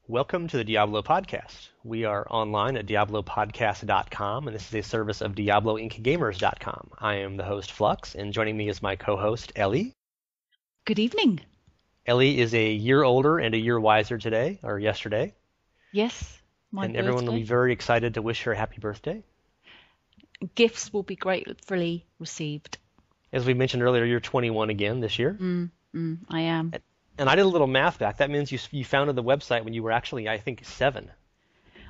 Welcome to the Diablo podcast. We are online at diablopodcast.com, and this is a service of IncGamers.com. I am the host, Flux, and joining me is my co-host, Elly. Good evening. Elly is a year older and a year wiser today, or yesterday. Yes, my and birthday. Everyone will be very excited to wish her a happy birthday. Gifts will be gratefully received. As we mentioned earlier, you're 21 again this year. I am. And I did a little math back. That means you founded the website when you were actually, I think, 7.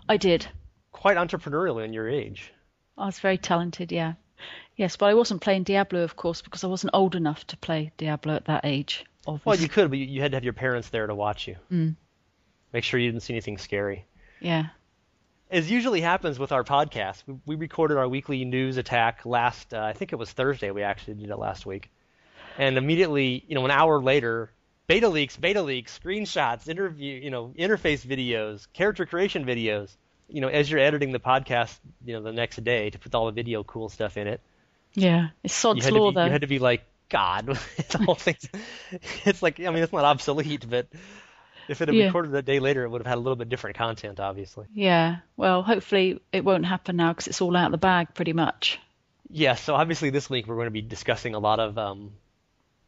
I did. Quite entrepreneurial in your age. I was very talented, yeah. Yes, but I wasn't playing Diablo, of course, because I wasn't old enough to play Diablo at that age, obviously. Well, you could, but you had to have your parents there to watch you. Mm. Make sure you didn't see anything scary. Yeah. As usually happens with our podcast, we recorded our weekly news attack last, I think it was Thursday. We actually did it last week. And immediately, an hour later, beta leaks, screenshots, interface videos, character creation videos. As you're editing the podcast, the next day to put all the video cool stuff in it. Yeah, it's sod's law, though. You had to be like, God, the whole thing. It's like, it's not obsolete, but if it had recorded a day later, it would have had a little bit different content, obviously. Yeah, well, hopefully it won't happen now because it's all out of the bag, pretty much. Yeah, so obviously this week we're going to be discussing a lot of,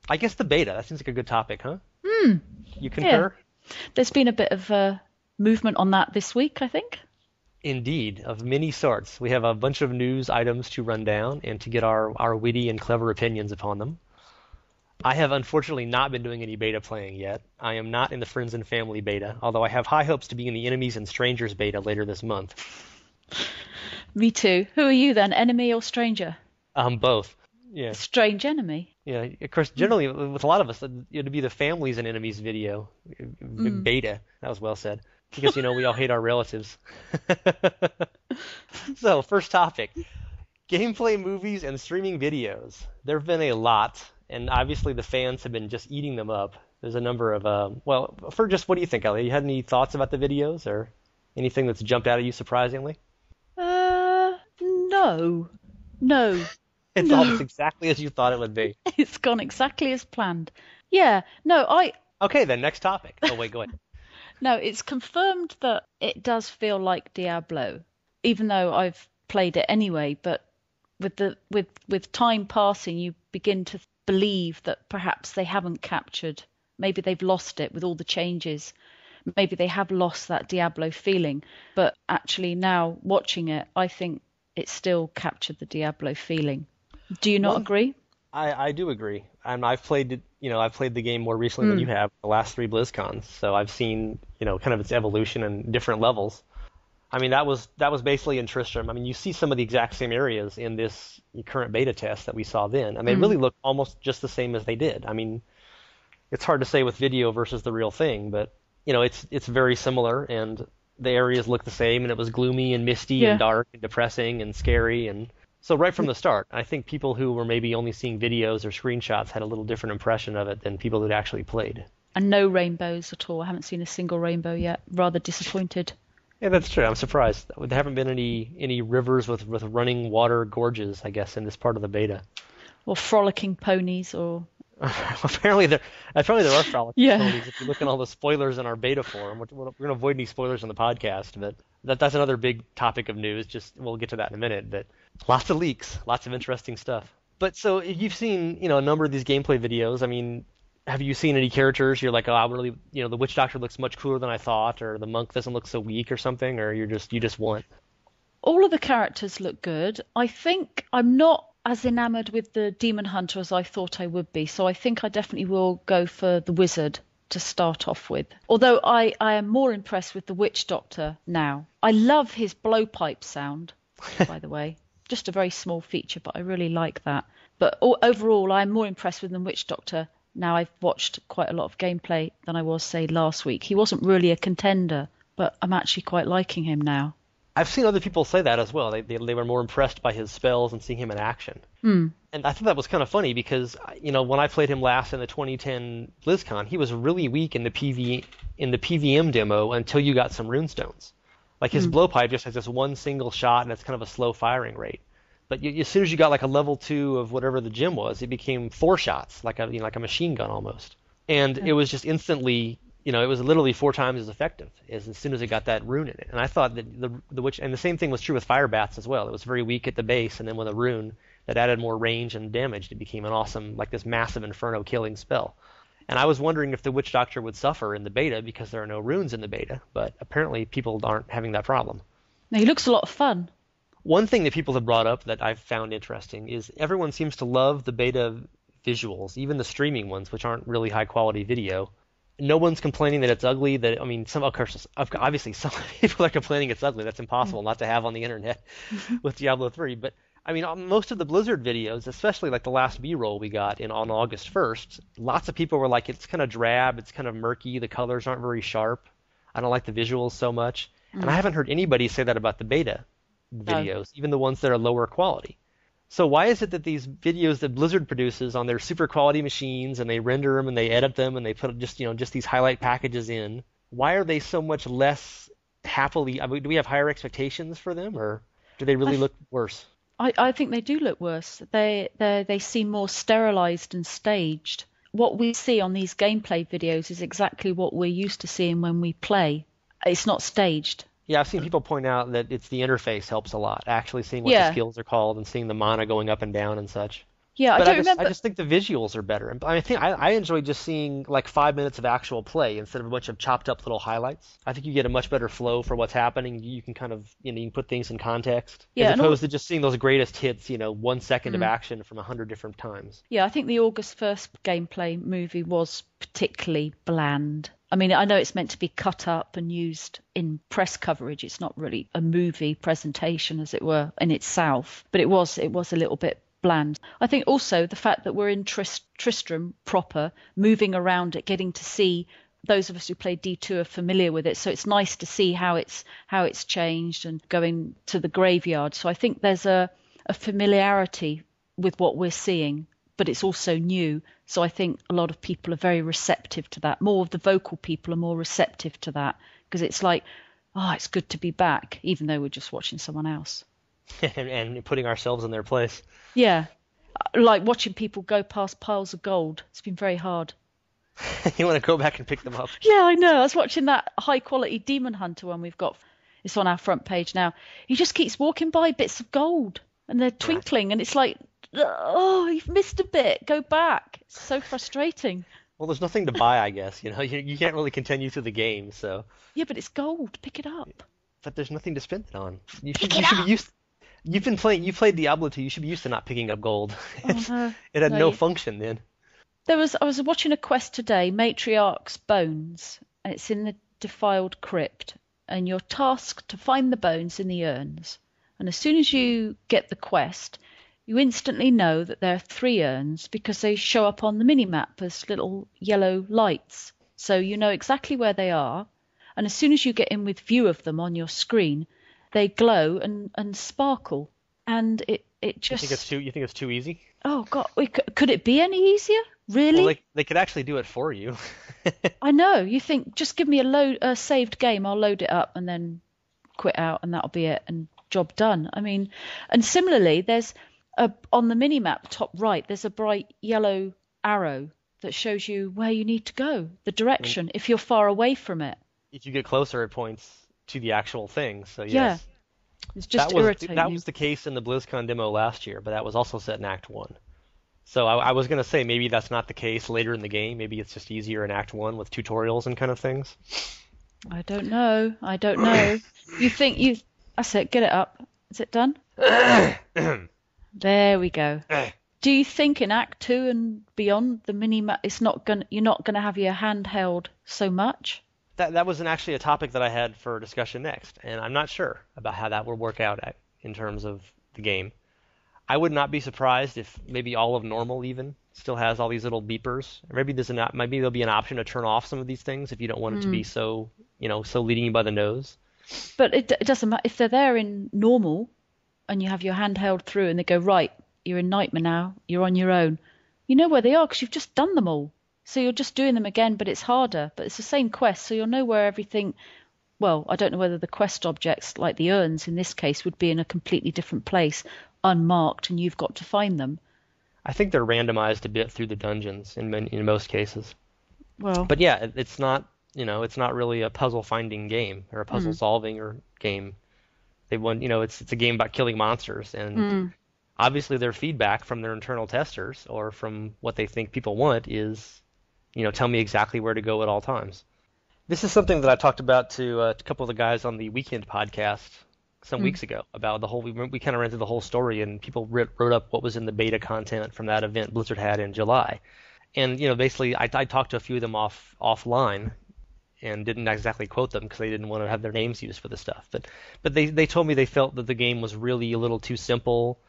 I guess, the beta. That seems like a good topic, huh? You concur? Yeah. There's been a bit of movement on that this week, I think. Indeed, of many sorts. We have a bunch of news items to run down and to get our witty and clever opinions upon them. I have unfortunately not been doing any beta playing yet. I am not in the Friends and Family beta, although I have high hopes to be in the Enemies and Strangers beta later this month. Me too. Who are you then, enemy or stranger? Both. Yeah. Strange enemy. Yeah, of course, generally, with a lot of us, it'd be the Families and Enemies video, beta. That was well said. Because, we all hate our relatives. So, first topic. Gameplay movies and streaming videos. There have been a lot, and obviously the fans have been just eating them up. There's a number of, what do you think, Elly? You had any thoughts about the videos, or anything that's jumped out at you surprisingly? No. It's almost exactly as you thought it would be. It's gone exactly as planned. Yeah, no, Okay, then, next topic. Oh, wait, go ahead. No, it's confirmed that it does feel like Diablo, even though I've played it anyway, but with time passing, you begin to believe that perhaps they haven't captured, maybe they've lost it with all the changes. Maybe they have lost that Diablo feeling, but actually now watching it, I think it still captured the Diablo feeling. Do you not agree? I do agree. And I've played it, I've played the game more recently than you have, the last 3 BlizzCons. So I've seen, kind of its evolution and different levels. I mean, that was basically in Tristram. I mean, you see some of the exact same areas in this current beta test that we saw then, and they really look almost just the same as they did. I mean, it's hard to say with video versus the real thing, but it's very similar, and the areas look the same, and it was gloomy and misty and dark and depressing and scary, and so right from the start, I think people who were maybe only seeing videos or screenshots had a little different impression of it than people who'd actually played. And no rainbows at all. I haven't seen a single rainbow yet. Rather disappointed. Yeah, that's true. I'm surprised. There haven't been any rivers with running water gorges, I guess, in this part of the beta. Or frolicking ponies, or... apparently there are frolicking ponies. If you look at all the spoilers in our beta forum, we're going to avoid any spoilers on the podcast, but that's another big topic of news. We'll get to that in a minute, but lots of leaks, lots of interesting stuff. But so you've seen, a number of these gameplay videos. I mean, have you seen any characters you're like, oh, I really, the Witch Doctor looks much cooler than I thought, or the monk doesn't look so weak or something, or you just want? All of the characters look good. I think I'm not as enamored with the Demon Hunter as I thought I would be, so I think I definitely will go for the Wizard to start off with. Although I am more impressed with the Witch Doctor now. I love his blowpipe sound, by the way. Just a very small feature, but I really like that. But overall, I'm more impressed with the Witch Doctor now I've watched quite a lot of gameplay than I was, say, last week. He wasn't really a contender, but I'm actually quite liking him now. I've seen other people say that as well. They were more impressed by his spells and seeing him in action. And I thought that was kind of funny because, when I played him last in the 2010 BlizzCon, he was really weak in the PVM demo until you got some runestones. Like his blowpipe just has this one single shot, and it's kind of a slow firing rate. But as soon as you got like a level 2 of whatever the gem was, it became 4 shots, like like a machine gun almost. And it was just instantly, it was literally 4 times as effective as soon as it got that rune in it. And I thought that the witch, and the same thing was true with fire bats as well. It was very weak at the base, and then with a rune that added more range and damage, it became an awesome, like this massive inferno killing spell. And I was wondering if the Witch Doctor would suffer in the beta because there are no runes in the beta, but apparently people aren't having that problem. Now, he looks a lot of fun. One thing that people have brought up that I've found interesting is everyone seems to love the beta visuals, even the streaming ones, which aren't really high quality video. No one's complaining that it's ugly. Of course, obviously some people are complaining it's ugly. That's impossible not to have on the internet with Diablo 3. But most of the Blizzard videos, especially like the last B-roll we got on August 1st, lots of people were like, it's kind of drab, it's kind of murky, the colors aren't very sharp. I don't like the visuals so much. And I haven't heard anybody say that about the beta videos, even the ones that are lower quality. So why is it that these videos that Blizzard produces on their super quality machines, and they render them and they edit them and they put just these highlight packages in, why are they so much less happily? Do we have higher expectations for them, or do they really look worse? I think they do look worse. They seem more sterilized and staged. What we see on these gameplay videos is exactly what we're used to seeing when we play. It's not staged. Yeah, I've seen people point out that it's the interface helps a lot, actually seeing what the skills are called and seeing the mana going up and down and such. Yeah, but remember. I just think the visuals are better. I enjoy just seeing like 5 minutes of actual play instead of a bunch of chopped up little highlights. I think you get a much better flow for what's happening. You can kind of you can put things in context as opposed to just seeing those greatest hits. 1 second of action from 100 different times. Yeah, I think the August 1st gameplay movie was particularly bland. I know it's meant to be cut up and used in press coverage. It's not really a movie presentation, as it were, in itself. But it was a little bit bland. I think also the fact that we're in Tristram proper, moving around it, getting to see, those of us who played D2 are familiar with it. So it's nice to see how it's changed and going to the graveyard. So I think there's a familiarity with what we're seeing, but it's also new. So I think a lot of people are very receptive to that. More of the vocal people are more receptive to that because it's like, it's good to be back, even though we're just watching someone else. and putting ourselves in their place. Yeah. Like watching people go past piles of gold. It's been very hard. You want to go back and pick them up? Yeah, I know. I was watching that high quality Demon Hunter one we've got. It's on our front page now. He just keeps walking by bits of gold and they're twinkling and it's like, you've missed a bit. Go back. It's so frustrating. Well, there's nothing to buy, I guess. You can't really continue through the game, so. Yeah, but it's gold. Pick it up. But there's nothing to spend it on. You should be used. You played Diablo 2. You should be used to not picking up gold. It had no function then. I was watching a quest today, Matriarch's Bones, and it's in the defiled crypt, and you're tasked to find the bones in the urns. And as soon as you get the quest, you instantly know that there are 3 urns because they show up on the minimap as little yellow lights. So you know exactly where they are. And as soon as you get in with view of them on your screen, they glow and sparkle. And it just... You think it's too easy? Oh, God. Could it be any easier? Really? Well, they could actually do it for you. I know. You think, just give me a saved game, I'll load it up and then quit out and that'll be it and job done. And similarly, there's on the minimap top right, there's a bright yellow arrow that shows you where you need to go, the direction, if you're far away from it. If you get closer, it points to the actual thing. So yes. Yeah. It's just irritating. That was the case in the BlizzCon demo last year, but that was also set in Act 1. So I was going to say maybe that's not the case later in the game. Maybe it's just easier in Act 1 with tutorials and kind of things. I don't know. You think that's it, get it up. Is it done? There we go. Do you think in Act 2 and beyond, the minimap, you're not going to have your handheld so much? That was actually a topic that I had for discussion next, and I'm not sure about how that would work out in terms of the game. I would not be surprised if maybe all of normal even still has all these little beepers. Maybe there'll be an option to turn off some of these things if you don't want it to be so leading you by the nose. But it doesn't matter if they're there in normal and you have your hand held through and they go, right, you're in Nightmare now, you're on your own. You know where they are because you've just done them all. So you're just doing them again, but it's harder. But it's the same quest, so you'll know where everything well, I don't know whether the quest objects, like the urns in this case, would be in a completely different place, unmarked, and you've got to find them. I think they're randomized a bit through the dungeons in most cases. Well, But yeah, it's not, it's not really a puzzle finding game or a puzzle solving or game. They want, it's a game about killing monsters, and obviously their feedback from their internal testers or from what they think people want is, tell me exactly where to go at all times. This is something that I talked about to a couple of the guys on the Weekend podcast some weeks ago about the whole. We kind of ran through the whole story, and people wrote up what was in the beta content from that event Blizzard had in July. And basically, I talked to a few of them offline, and didn't exactly quote them because they didn't want to have their names used for the stuff. But they told me they felt that the game was really a little too simple,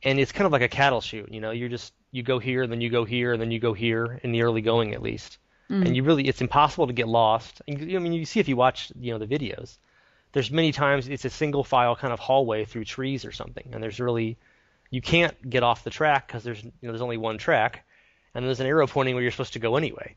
and it's kind of like a cattle chute. You go here, and then you go here, and then you go here in the early going at least. And it's impossible to get lost. And, you see if you watch the videos, there's many times it's a single file kind of hallway through trees or something, and you can't get off the track because there's only one track, and there's an arrow pointing where you're supposed to go anyway.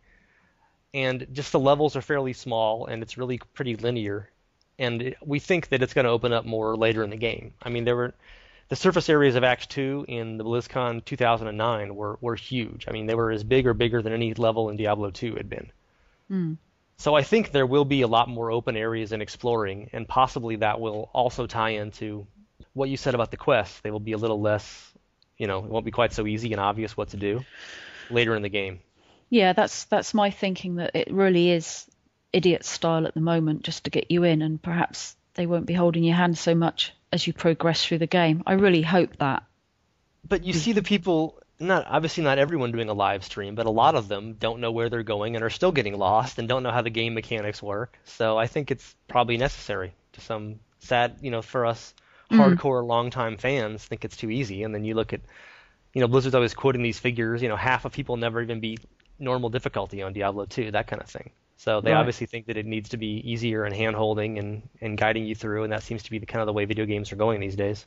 And just the levels are fairly small, and it's really pretty linear. And we think that it's going to open up more later in the game. I mean, the surface areas of Act 2 in the BlizzCon 2009 were huge. I mean, they were as big or bigger than any level in Diablo 2 had been. So I think there will be a lot more open areas and exploring, and possibly that will also tie into what you said about the quests. They will be a little less, it won't be quite so easy and obvious what to do later in the game. Yeah, that's my thinking, that it really is idiot style at the moment, just to get you in, and perhaps they won't be holding your hand so much as you progress through the game. I really hope that. But you see the people, obviously not everyone doing a live stream, but a lot of them don't know where they're going and are still getting lost and don't know how the game mechanics work. So I think it's probably necessary to some sad, for us hardcore longtime fans think it's too easy. And then you look at, Blizzard's always quoting these figures, half of people never even beat normal difficulty on Diablo 2, that kind of thing. So they obviously think that it needs to be easier and hand-holding and guiding you through, and that seems to be the kind of the way video games are going these days.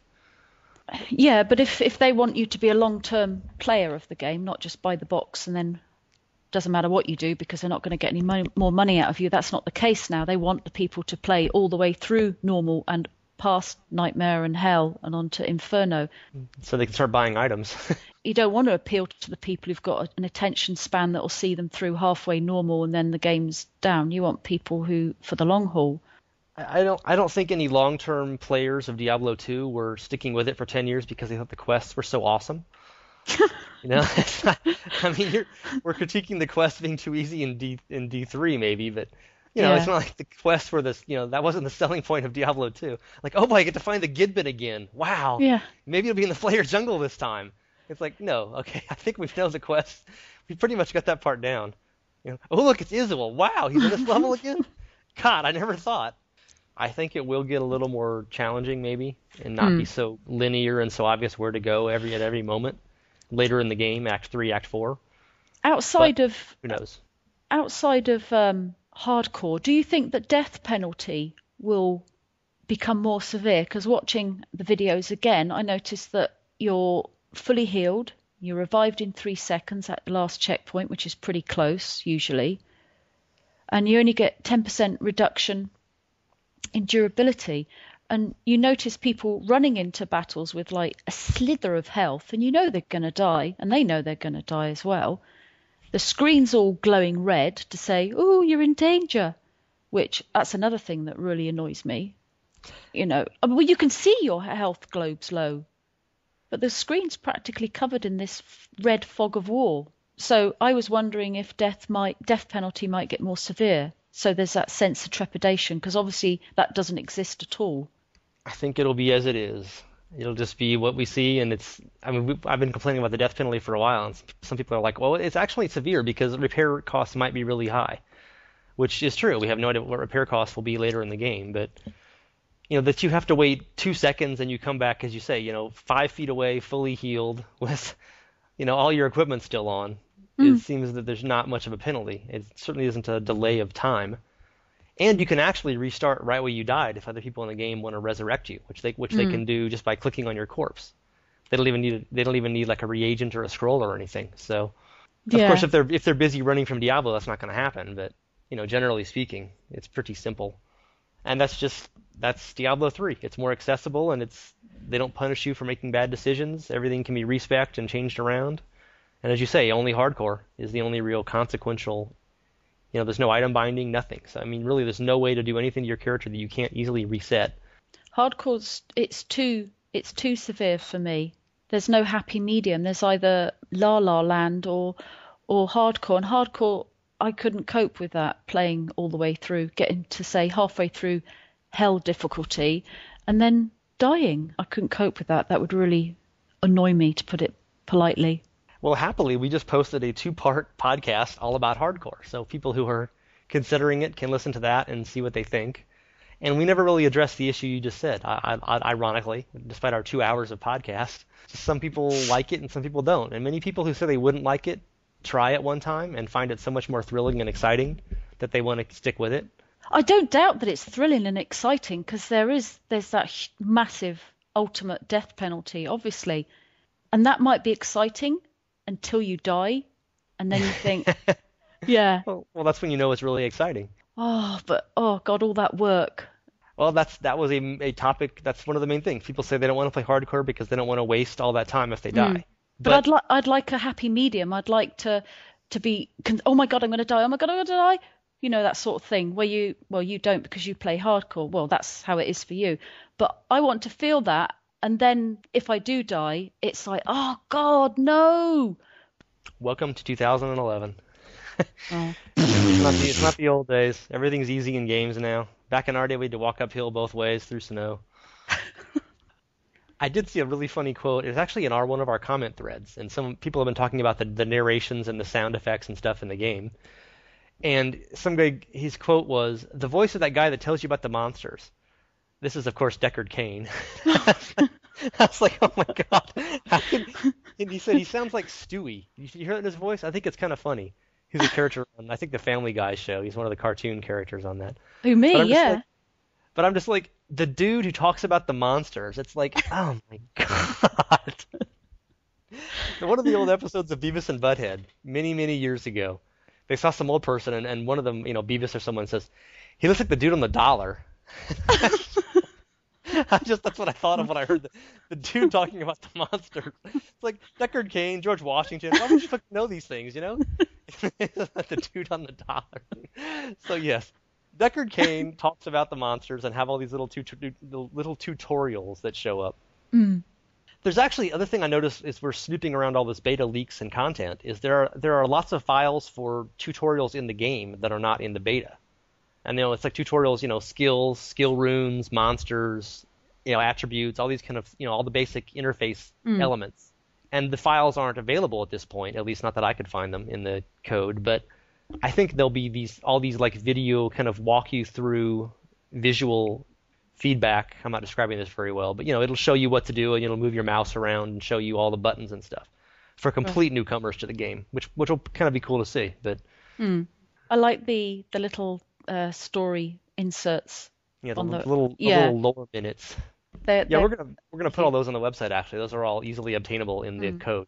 Yeah, but if they want you to be a long-term player of the game, not just buy the box and then doesn't matter what you do because they're not going to get any more money out of you, that's not the case now. They want the people to play all the way through normal and past Nightmare and Hell and on to Inferno. So they can start buying items. You don't want to appeal to the people who've got an attention span that will see them through halfway normal and then the game's down. You want people who, for the long haul. I don't think any long-term players of Diablo 2 were sticking with it for 10 years because they thought the quests were so awesome. It's not, we're critiquing the quests being too easy in D3 maybe, but it's not like the quests were this, that wasn't the selling point of Diablo 2. Like, oh boy, I get to find the Gidbin again. Wow. Yeah. Maybe it'll be in the Flayer jungle this time. It's like, no, okay, I think we know the quest. We pretty much got that part down. Oh look, it's Izuel. Wow, he's in this level again? God, I never thought. I think it will get a little more challenging maybe, and not be so linear and so obvious where to go at every moment later in the game, Act 3, Act 4. Outside of who knows? Outside of hardcore, do you think that death penalty will become more severe? Because watching the videos again, I noticed that you're fully healed, you're revived in 3 seconds at the last checkpoint, which is pretty close usually, and you only get 10% reduction in durability. And you notice people running into battles with like a slither of health, and they're going to die, and they know they're going to die as well. The screen's all glowing red to say, oh, you're in danger, which that's another thing that really annoys me. Well, you can see your health globes low, but the screen's practically covered in this red fog of war. So I was wondering if death penalty might get more severe. So there's that sense of trepidation, because obviously that doesn't exist at all. I think it'll be as it is. It'll just be what we see, and I've been complaining about the death penalty for a while, and some people are like, well, it's actually severe because repair costs might be really high, which is true. We have no idea what repair costs will be later in the game, but that you have to wait 2 seconds and you come back, as you say, 5 feet away, fully healed, with all your equipment still on. It seems that there's not much of a penalty. It certainly isn't a delay of time. And you can actually restart right where you died if other people in the game want to resurrect you, which they can do just by clicking on your corpse. They don't even need like a reagent or a scroll or anything. So, of course, if they're busy running from Diablo, that's not going to happen. But generally speaking, it's pretty simple. And that's Diablo 3. It's more accessible, and they don't punish you for making bad decisions. Everything can be respec'd and changed around. And as you say, only hardcore is the only real consequential. There's no item binding, nothing. So I mean, really, there's no way to do anything to your character that you can't easily reset. Hardcore's it's too severe for me. There's no happy medium. There's either La La Land or hardcore. And hardcore, I couldn't cope with that, playing all the way through, getting to say halfway through hell difficulty, and then dying. I couldn't cope with that. That would really annoy me, to put it politely. Well, happily, we just posted a 2-part podcast all about hardcore. So people who are considering it can listen to that and see what they think. And we never really addressed the issue you just said, ironically, despite our 2 hours of podcast. Some people like it and some people don't. And many people who say they wouldn't like it try it one time and find it so much more thrilling and exciting that they want to stick with it. I don't doubt that it's thrilling and exciting, because there's that massive ultimate death penalty, obviously. And that might be exciting until you die, and then you think, yeah. Well, that's when you know it's really exciting. Oh God, all that work. Well, that was a topic. That's one of the main things. People say they don't want to play hardcore because they don't want to waste all that time if they die. But I'd like a happy medium. I'd like to be, oh my God, I'm going to die. Oh my God, I'm going to die. That sort of thing where you don't, because you play hardcore. Well, that's how it is for you. But I want to feel that. And then if I do die, it's like, oh God, no. Welcome to 2011. Oh. It's not the old days. Everything's easy in games now. Back in our day, we had to walk uphill both ways through snow. I did see a really funny quote. It was actually in one of our comment threads, and some people have been talking about the narrations and the sound effects and stuff in the game. And some guy, his quote was, "The voice of that guy that tells you about the monsters." This is, of course, Deckard Cain. I was like, oh my God. And he said he sounds like Stewie. You hear it in his voice? I think it's kind of funny. He's a character on, I think, the Family Guy show. He's one of the cartoon characters on that. Who, me? Yeah. But I'm just like, the dude who talks about the monsters, it's like, oh my God. One of the old episodes of Beavis and Butthead, many, many years ago, they saw some old person, and one of them, Beavis or someone says, he looks like the dude on the dollar. That's what I thought of when I heard the dude talking about the monsters. It's like Deckard Cain, George Washington. Why would you fucking know these things, The dude on the dollar. So yes, Deckard Cain talks about the monsters and have all these little tutorials that show up. Mm. There's actually other thing I noticed is we're snooping around all this beta leaks and content. Is there are lots of files for tutorials in the game that are not in the beta. And it's like tutorials, skills, skill runes, monsters, attributes, all these kind of, all the basic interface elements. And the files aren't available at this point, at least not that I could find them in the code. But I think there'll be all these like video kind of walk you through visual feedback. I'm not describing this very well, but it'll show you what to do, and it'll move your mouse around and show you all the buttons and stuff for complete newcomers to the game, which will kind of be cool to see. But I like the little story inserts. Yeah, the little lore minutes. We're gonna put all those on the website. Actually, those are all easily obtainable in the code.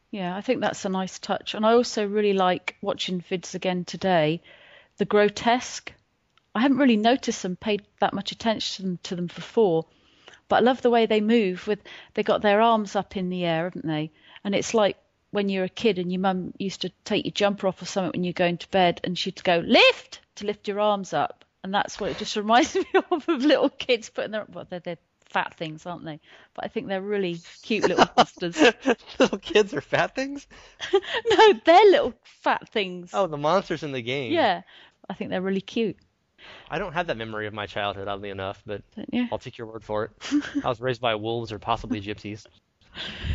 Yeah, I think that's a nice touch, and I also really like watching vids again today. The grotesque. I haven't really noticed them, paid that much attention to them before, but I love the way they move. They got their arms up in the air, haven't they? And it's like when you're a kid and your mum used to take your jumper off or something when you're going to bed, and she'd go lift to lift your arms up, and that's what it just reminds me of little kids putting they're fat things, aren't they? But I think they're really cute little monsters. Little kids are fat things? No, they're little fat things. Oh, the monsters in the game. Yeah, I think they're really cute. I don't have that memory of my childhood, oddly enough, but I'll take your word for it. I was raised by wolves or possibly gypsies.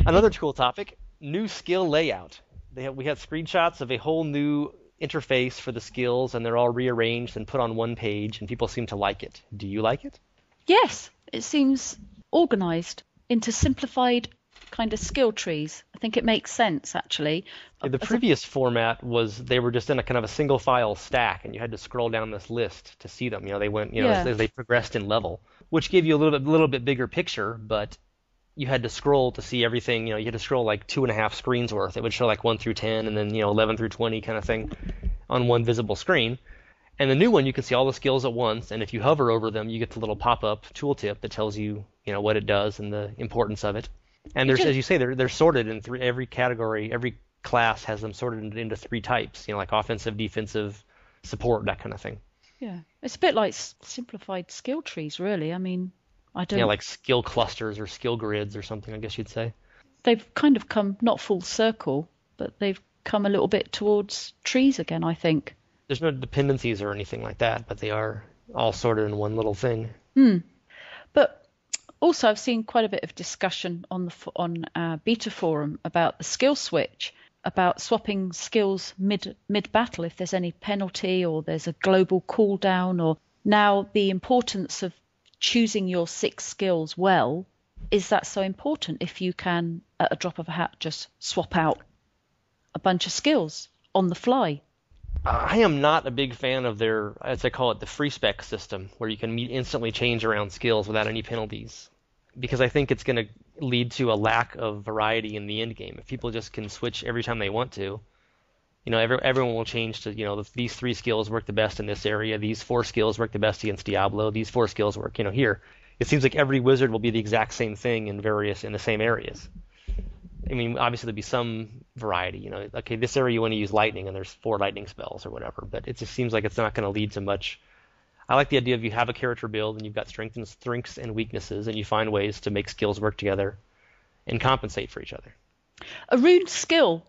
Another cool topic, new skill layout. We had screenshots of a whole new interface for the skills, and they're all rearranged and put on one page, and people seem to like it. Do you like it? Yes, it seems organized into simplified kind of skill trees. I think it makes sense, actually. Yeah, the previous format was they were just in a kind of a single file stack, and you had to scroll down this list to see them. They went, as they progressed in level, which gave you a little bit bigger picture, but you had to scroll to see everything. You had to scroll like 2.5 screens worth. It would show like 1 through 10, and then 11 through 20 kind of thing on one visible screen. And the new one, you can see all the skills at once, and if you hover over them, you get the little pop-up tooltip that tells you, what it does and the importance of it. And there's, as you say, they're sorted in every category, every class has them sorted into 3 types, like offensive, defensive, support, that kind of thing. Yeah, it's a bit like simplified skill trees, really. I mean, I don't. Yeah, like skill clusters or skill grids or something, I guess you'd say. They've kind of come not full circle, but they've come a little bit towards trees again, I think. There's no dependencies or anything like that, but they are all sorted in one little thing. But also, I've seen quite a bit of discussion on beta forum about the skill switch, about swapping skills mid battle if there's any penalty or there's a global cooldown, or now the importance of choosing your 6 skills well. Is that so important if you can, at a drop of a hat, just swap out a bunch of skills on the fly? I am not a big fan of their, as I call it, the free spec system, where you can instantly change around skills without any penalties. Because I think it's going to lead to a lack of variety in the end game. If people just can switch every time they want to, everyone will change to, these 3 skills work the best in this area, these 4 skills work the best against Diablo, these 4 skills work, here. It seems like every wizard will be the exact same thing in the same areas. I mean, obviously there'd be some variety, okay, this area you want to use lightning and there's 4 lightning spells or whatever, but it just seems like it's not going to lead to much. I like the idea of you have a character build and you've got strengths and weaknesses, and you find ways to make skills work together and compensate for each other. A rune skill,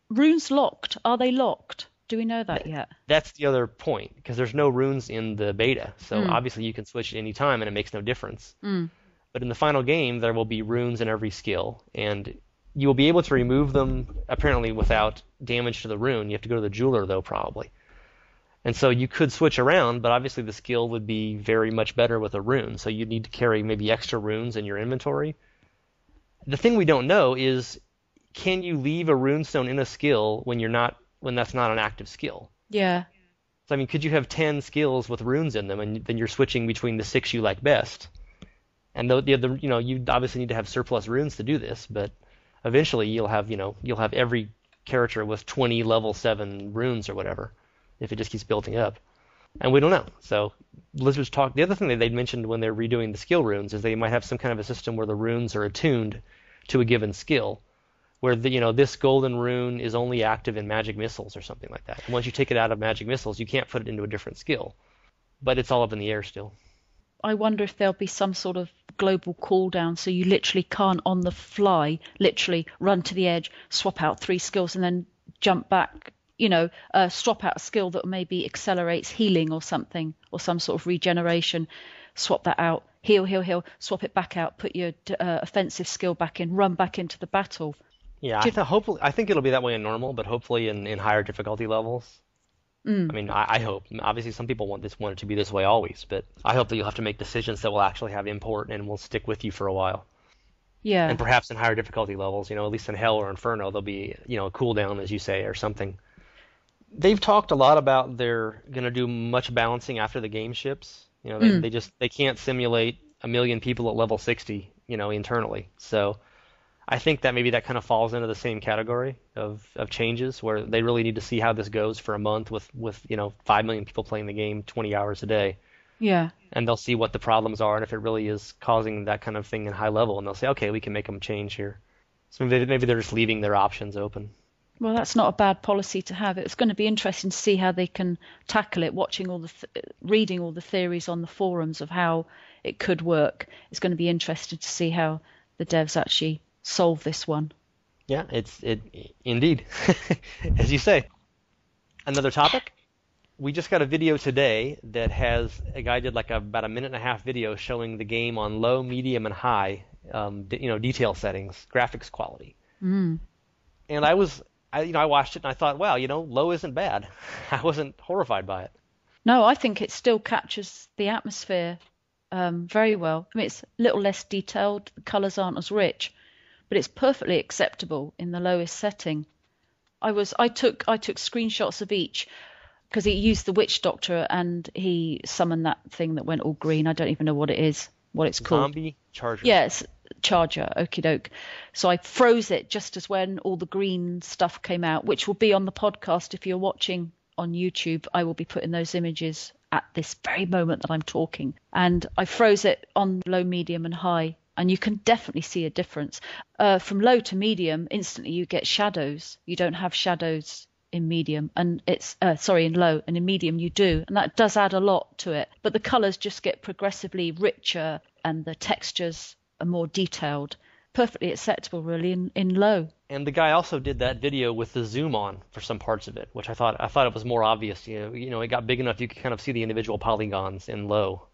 runes locked, are they locked? Do we know that yet? That's the other point, because there's no runes in the beta, so obviously you can switch at any time and it makes no difference. But in the final game, there will be runes in every skill, and you will be able to remove them apparently without damage to the rune. You have to go to the jeweler, though, probably. And so you could switch around, but obviously the skill would be very much better with a rune, so you'd need to carry maybe extra runes in your inventory. The thing we don't know is, can you leave a runestone in a skill when that's not an active skill? Yeah. So, I mean, could you have 10 skills with runes in them, and then you're switching between the 6 you like best? And you obviously need to have surplus runes to do this, but eventually you'll have every character with 20 level 7 runes or whatever, if it just keeps building up. And we don't know. So Blizzard's the other thing that they'd mentioned when they're redoing the skill runes is they might have some kind of a system where the runes are attuned to a given skill, where this golden rune is only active in magic missiles or something like that. And once you take it out of magic missiles, you can't put it into a different skill. But it's all up in the air still. I wonder if there'll be some sort of global cooldown, so you literally can't on the fly literally run to the edge, swap out 3 skills and then jump back, swap out a skill that maybe accelerates healing or something, or some sort of regeneration, swap that out, heal, swap it back out, put your offensive skill back in, run back into the battle. Yeah, I think it'll be that way in normal, but hopefully in higher difficulty levels. I mean, I hope. Obviously, some people want it to be this way always, but I hope that you'll have to make decisions that will actually have import and will stick with you for a while. Yeah. And perhaps in higher difficulty levels, at least in Hell or Inferno, there'll be, a cooldown, as you say, or something. They've talked a lot about they're going to do much balancing after the game ships. They can't simulate 1 million people at level 60, internally. So I think that maybe that kind of falls into the same category of changes, where they really need to see how this goes for a month with 5 million people playing the game 20 hours a day. Yeah. And they'll see what the problems are, and if it really is causing that kind of thing in high level, and they'll say, okay, we can make them change here. So maybe they're just leaving their options open. Well, that's not a bad policy to have. It's going to be interesting to see how they can tackle it. Reading all the theories on the forums of how it could work. It's going to be interesting to see how the devs actually solve this one. Yeah, it indeed, as you say. Another topic. We just got a video today that has a guy did like about a 1.5-minute video showing the game on low, medium, and high, detail settings, graphics quality. And I watched it and I thought, wow, low isn't bad. I wasn't horrified by it. No, I think it still captures the atmosphere very well. I mean, it's a little less detailed. The colours aren't as rich, but it's perfectly acceptable in the lowest setting. I took screenshots of each, because he used the witch doctor and he summoned that thing that went all green. I don't even know what it's called. Zombie charger. Yes, charger. Okie doke. So I froze it just as when all the green stuff came out, which will be on the podcast if you're watching on YouTube, I will be putting those images at this very moment that I'm talking. And I froze it on low, medium and high. And you can definitely see a difference. From low to medium, instantly you get shadows. You don't have shadows in medium, and it's in low, and in medium you do, and that does add a lot to it. But the colours just get progressively richer, and the textures are more detailed. Perfectly acceptable, really, in low. And the guy also did that video with the zoom on for some parts of it, which I thought it was more obvious. It got big enough you could kind of see the individual polygons in low.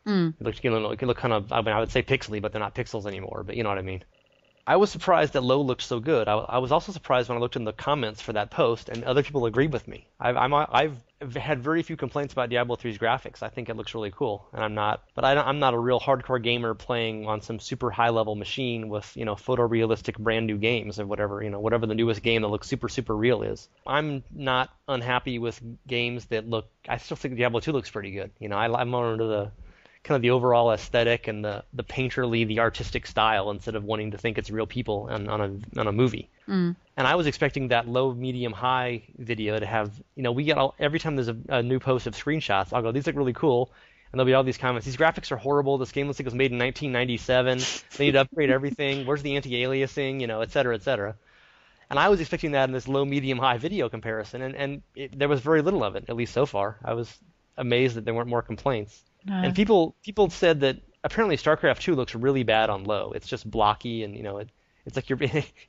It could look kind of, I would say pixely, but they're not pixels anymore. But you know what I mean. I was surprised that low looked so good. I was also surprised when I looked in the comments for that post, and other people agreed with me. I've had very few complaints about Diablo 3's graphics. I think it looks really cool, and I'm not a real hardcore gamer playing on some super high level machine with photorealistic brand new games or whatever the newest game that looks super super real is. I'm not unhappy with games that look. I still think Diablo 2 looks pretty good. I'm more into the kind of the overall aesthetic and the painterly, the artistic style instead of wanting to think it's real people on a movie. And I was expecting that low, medium, high video to have, we get every time there's a new post of screenshots, I'll go, these look really cool. And there'll be all these comments. These graphics are horrible. This game looks like it was made in 1997. They need to upgrade everything. Where's the anti-aliasing? Et cetera, et cetera. And I was expecting that in this low, medium, high video comparison. And there was very little of it, at least so far. I was amazed that there weren't more complaints. And people said that apparently StarCraft 2 looks really bad on low. It's just blocky, and it's like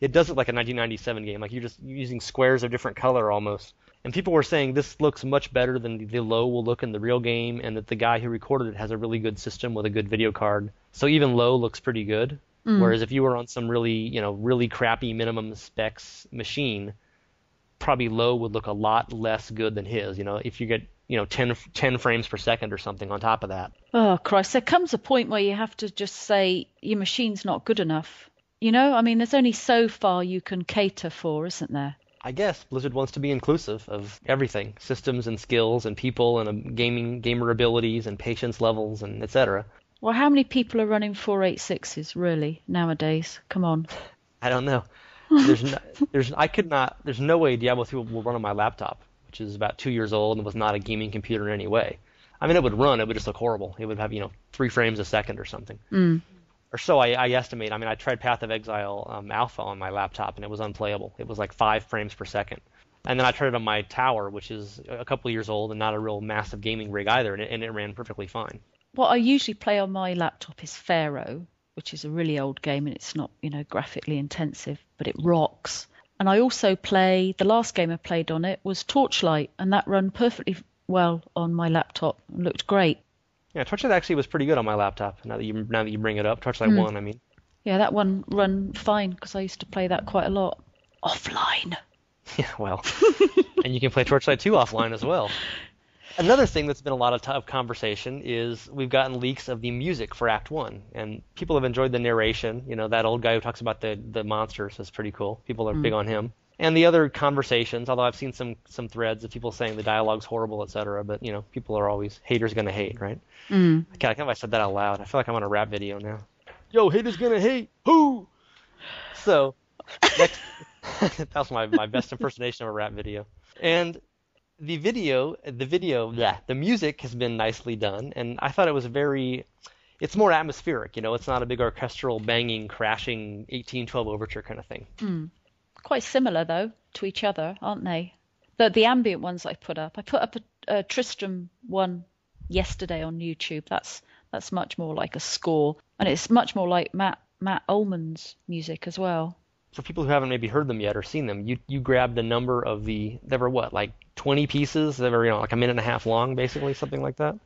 it does look like a 1997 game, like you're just using squares of different color almost. And people were saying this looks much better than the low will look in the real game, and that the guy who recorded it has a really good system with a good video card. So even low looks pretty good. Whereas if you were on some really crappy minimum specs machine, probably low would look a lot less good than his. If you get 10 frames per second or something on top of that. Oh, Christ. There comes a point where you have to just say your machine's not good enough. I mean, there's only so far you can cater for, isn't there? I guess Blizzard wants to be inclusive of everything, systems and skills and people and gamer abilities and patience levels and etc. Well, how many people are running 486s, really, nowadays? Come on. I don't know. There's no way Diablo 3 will run on my laptop, which is about 2 years old and was not a gaming computer in any way. I mean, it would run, it would just look horrible. It would have, 3 frames a second or something. Or so I estimate. I mean, I tried Path of Exile Alpha on my laptop, and it was unplayable. It was like 5 frames per second. And then I tried it on my tower, which is a couple of years old and not a real massive gaming rig either, and it ran perfectly fine. What I usually play on my laptop is Pharaoh, which is a really old game, and it's not, graphically intensive, but it rocks. And I also the last game I played on it was Torchlight, and that ran perfectly well on my laptop. It looked great. Yeah, Torchlight actually was pretty good on my laptop, now that you bring it up. Torchlight 1, I mean. Yeah, that one run fine, because I used to play that quite a lot. Offline. Yeah, well. And you can play Torchlight 2 offline as well. Another thing that's been a lot of conversation is we've gotten leaks of the music for Act 1, and people have enjoyed the narration. That old guy who talks about the monsters is pretty cool. People are big on him. And the other conversations, although I've seen some threads of people saying the dialogue's horrible, etc., but, people are always, haters gonna hate, right? God, I can't believe I said that out loud. I feel like I'm on a rap video now. Yo, haters gonna hate, who? So, next, that was my best impersonation of a rap video. And the music has been nicely done, and I thought it was it's more atmospheric, it's not a big orchestral, banging, crashing 1812 overture kind of thing. Quite similar, though, to each other, aren't they? The ambient ones I put up a Tristram one yesterday on YouTube. That's much more like a score, and it's much more like Matt Ullman's music as well. For people who haven't maybe heard them yet or seen them, you grabbed a number of there were what, like 20 pieces that were like a minute and a half long, basically, something like that?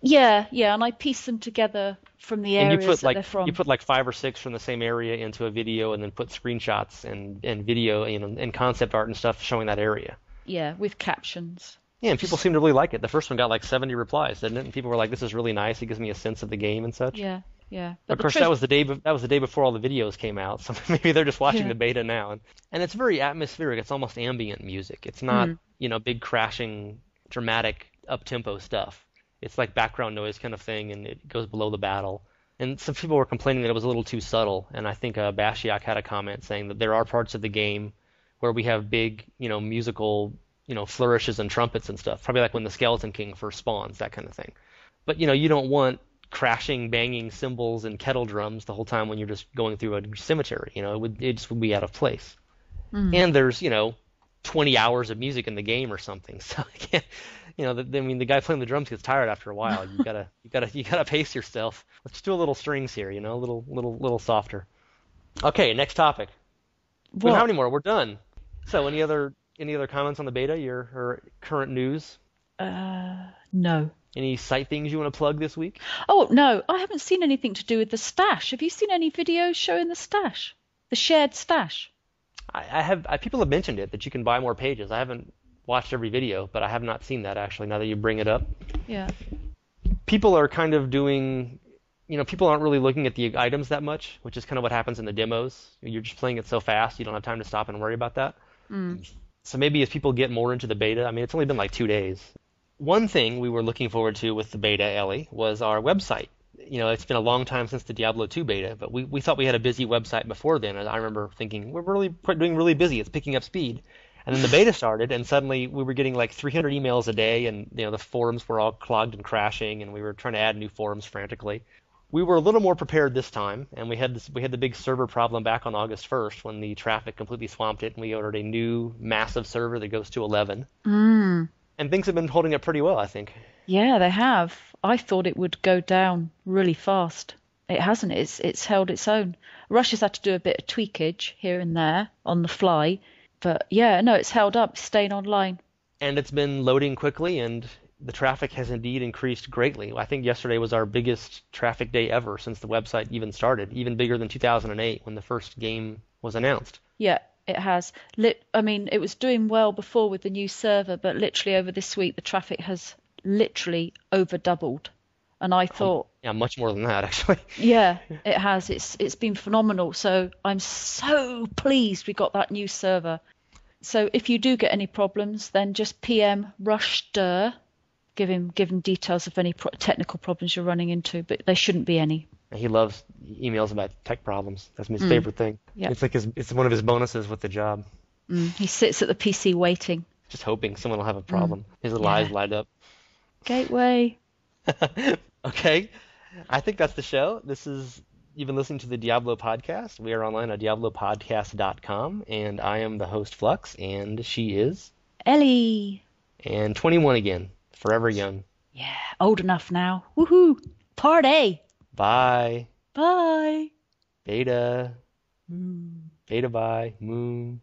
Yeah, and I pieced them together from the areas that they're from. You put like 5 or 6 from the same area into a video, and then put screenshots and video, and concept art and stuff showing that area. Yeah, with captions. Yeah, and people seem to really like it. The first one got like 70 replies, didn't it? And people were like, "This is really nice. It gives me a sense of the game and such." Yeah. But of course, that was the day before all the videos came out, so maybe they're just watching the beta now. And it's very atmospheric. It's almost ambient music. It's not big crashing, dramatic, up-tempo stuff. It's like background noise kind of thing, and it goes below the battle. And some people were complaining that it was a little too subtle, and I think Bashiak had a comment saying that there are parts of the game where we have big, musical flourishes and trumpets and stuff. Probably like when the Skeleton King first spawns, that kind of thing. But you don't want crashing, banging cymbals and kettle drums the whole time when you're just going through a cemetery. It just would be out of place. And there's 20 hours of music in the game or something, so I can't. The guy playing the drums gets tired after a while. You gotta pace yourself. Let's do a little strings here, a little softer. Okay, next topic. We don't have any more. We're done. So, any other comments on the beta? Or current news? No. Any site things you want to plug this week? Oh no, I haven't seen anything to do with the stash. Have you seen any videos showing the stash, the shared stash? I have. People have mentioned it, that you can buy more pages. I haven't watched every video, but I have not seen that actually. Now that you bring it up. Yeah. People are kind of doing. People aren't really looking at the items that much, which is kind of what happens in the demos. You're just playing it so fast, you don't have time to stop and worry about that. So maybe as people get more into the beta, it's only been like 2 days. One thing we were looking forward to with the beta, Ellie, was our website. It's been a long time since the Diablo 2 beta, but we thought we had a busy website before then, and I remember thinking, we're doing really busy, it's picking up speed. And then the beta started, and suddenly we were getting like 300 emails a day, and the forums were all clogged and crashing, and we were trying to add new forums frantically. We were a little more prepared this time, and we had the big server problem back on August 1st when the traffic completely swamped it, and we ordered a new massive server that goes to 11. And things have been holding up pretty well, I think. Yeah, they have. I thought it would go down really fast. It hasn't. It's held its own. Russia's had to do a bit of tweakage here and there on the fly, but yeah, no, it's held up, staying online. And it's been loading quickly, and the traffic has indeed increased greatly. I think yesterday was our biggest traffic day ever since the website even started, even bigger than 2008 when the first game was announced. Yeah, it has. It was doing well before with the new server, but literally over this week the traffic has literally over doubled. And I thought... yeah, much more than that, actually. Yeah, it has. It's been phenomenal. So I'm so pleased we got that new server. So if you do get any problems, then just PM Rush Stir. Give him details of any technical problems you're running into, but there shouldn't be any. He loves emails about tech problems. That's his favorite thing. Yeah. It's one of his bonuses with the job. He sits at the PC waiting. Just hoping someone will have a problem. His little eyes light up. Gateway. Okay. I think that's the show. You've been listening to the Diablo podcast. We are online at diablopodcast.com, and I am the host, Flux, and she is... Ellie. And 21 again. Forever young. Yeah, old enough now. Woohoo! Party! Bye. Bye. Beta. Beta bye. Moon.